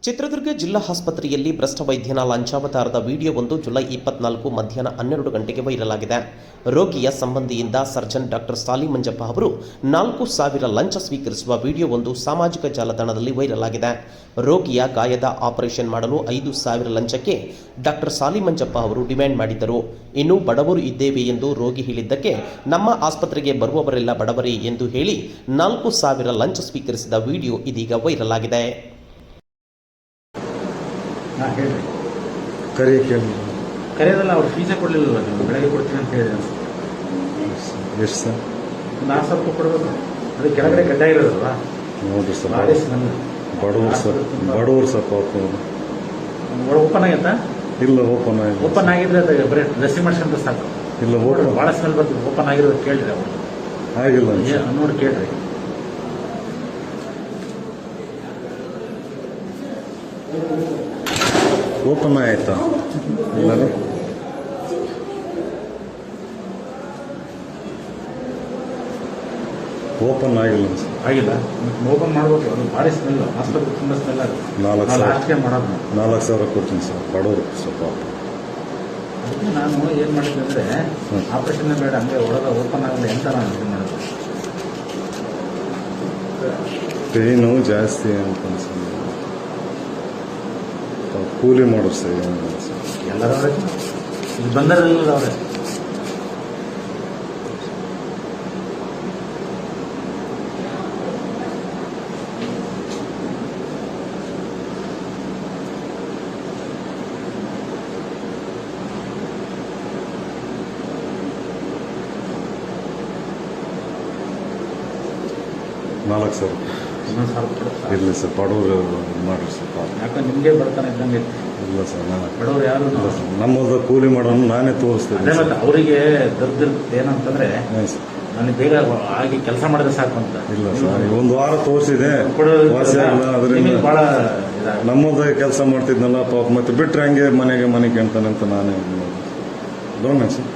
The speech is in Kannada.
ಚಿತ್ರದುರ್ಗ ಜಿಲ್ಲಾ ಆಸ್ಪತ್ರೆಯಲ್ಲಿ ಭ್ರಷ್ಟ ವೈದ್ಯನ ಲಂಚಾವತಾರದ ವಿಡಿಯೋವೊಂದು ಜುಲೈ 24 ಮಧ್ಯಾಹ್ನ 12 ಗಂಟೆಗೆ ವೈರಲ್ ಆಗಿದೆ. ರೋಗಿಯ ಸಂಬಂಧಿಯಿಂದ ಸರ್ಜನ್ ಡಾಕ್ಟರ್ ಸಾಲಿ ಮಂಜಪ್ಪ ಅವರು 4,000 ಲಂಚ ಸ್ವೀಕರಿಸುವ ವಿಡಿಯೋವೊಂದು ಸಾಮಾಜಿಕ ಜಾಲತಾಣದಲ್ಲಿ ವೈರಲ್ ಆಗಿದೆ. ರೋಗಿಯ ಗಾಯದ ಆಪರೇಷನ್ ಮಾಡಲು 5,000 ಲಂಚಕ್ಕೆ ಡಾಕ್ಟರ್ ಸಾಲಿ ಮಂಜಪ್ಪ ಅವರು ಡಿಮ್ಯಾಂಡ್ ಮಾಡಿದ್ದರು. ಇನ್ನು ಬಡವರು ಇದ್ದೇವೆ ಎಂದು ರೋಗಿ ಹೇಳಿದ್ದಕ್ಕೆ ನಮ್ಮ ಆಸ್ಪತ್ರೆಗೆ ಬರುವವರೆಲ್ಲ ಬಡವರೇ ಎಂದು ಹೇಳಿ 4,000 ಲಂಚ ಸ್ವೀಕರಿಸಿದ ವಿಡಿಯೋ ಇದೀಗ ವೈರಲ್ ಆಗಿದೆ. ಕರೆಯೋದಲ್ಲ, ಅವ್ರು ಫೀಸೇ ಕೊಡಲಿಲ್ಲ. ನೀವು ಬೆಳಗ್ಗೆ ಕೊಡ್ತೀನಿ ಅಂತ ಹೇಳಿದೆ. ಎಷ್ಟು ಸರ್? ಒಂದು 6,000 ರೂಪಾಯಿ ಕೊಡಬೇಕು. ಅದು ಕೆಳಗಡೆ ಗಡ್ಡ ಇರೋದಲ್ವಾ? ನೋಡಿರಿ ಸರ್, ಬಡವರು ಸರ್, ಬಡವರು ಸರ್. ಪಾಪ ಓಪನ್ ಆಗೈತಾ? ಇಲ್ಲ, ಓಪನ್ ಆಗಿಲ್ಲ. ಓಪನ್ ಆಗಿದ್ರೆ ಅದು ಬರೀ ಡ್ರೆಸ್ಸಿಂಗ್ ಮಾಡ್ಸ್ಕೊಂಡ್ರೆ ಸಾಕು. ಇಲ್ಲ, ಭಾಳ ಸ್ಮೆಲ್ ಬರ್ತದೆ. ಓಪನ್ ಆಗಿರೋದು ಕೇಳಿರಿ ಅವರು. ಆಗಿಲ್ಲ ನೋಡಿ ಕೇಳ್ರಿ. ಓಪನ್ ಆಯ್ತಾ? ಇಲ್ಲ, ಓಪನ್ ಆಗಿಲ್ಲ ಸರ್. ಆಗಿಲ್ಲ, ಓಪನ್ ಮಾಡ್ಬೇಕು. ಅದು ಭಾರಿ ಸ್ಮೆಲ್, ಆಸ್ಪತ್ರೆ ತುಂಬ ಸ್ಮೆಲ್ ಆಗುತ್ತೆ. 4,000 ಮಾಡೋದು. 4,000 ಕೊಡ್ತೀನಿ ಸರ್, ಬಡವರು ಸ್ವಲ್ಪ. ಅದಕ್ಕೆ ನಾನು ಏನು ಮಾಡಿದ್ದೆ ಅಂದರೆ, ಆಪರೇಷನ್ ಬೇಡ, ಹಂಗೆ ಒಳಗೆ ಓಪನ್ ಆಗಲಿ ಅಂತ ನಾನು ಇದು ಮಾಡೋದು. ಪೇನು ಜಾಸ್ತಿ ಅಂತ ಅನ್ಸಲ್ಲ. ಕೂಲಿ ಮಾಡೋರು ಸರ್, ಎಲ್ಲರವ್ರೆ ಇಲ್ಲಿ ಬಂದರೆಲ್ಲ ಅವರೇ. $4,000 ಇಲ್ಲ ಸರ್, ಬಡವರು ಮಾಡ್ರಿ ಸರ್. ಯಾಕಂದ್ರೆ ನಿಮಗೆ ಬರ್ತಾನೆ ಇದ್ದಂಗೆ. ಇಲ್ಲ ಸರ್, ನಾನು ಬಡವರು ಯಾರು ಇಲ್ಲ ಸರ್. ನಮ್ಮದು ಕೂಲಿ ಮಾಡೋನು ನಾನೇ ತೋರಿಸ್ತೀನಿ. ಮತ್ತೆ ಅವರಿಗೆ ದೊಡ್ಡದಿರುತ್ತೆ ಏನಂತಂದ್ರೆ, ನನಗೆ ಬೇಗ ಆಗಿ ಕೆಲಸ ಮಾಡಿದ್ರೆ ಸಾಕು ಅಂತ. ಇಲ್ಲ ಸರ್, 1 ವಾರ ತೋರಿಸಿದೆ, ವಾಸಿ ಆಗಿಲ್ಲ. ಅದರಿಂದ ಭಾಳ ನಮ್ಮದು ಕೆಲಸ ಮಾಡ್ತಿದ್ನಲ್ಲ ಪಾಪ, ಮತ್ತೆ ಬಿಟ್ಟರೆ ಹಂಗೆ ಮನೆಗೆ ಕೇಳ್ತಾನಂತ ನಾನೇ ಸರ್.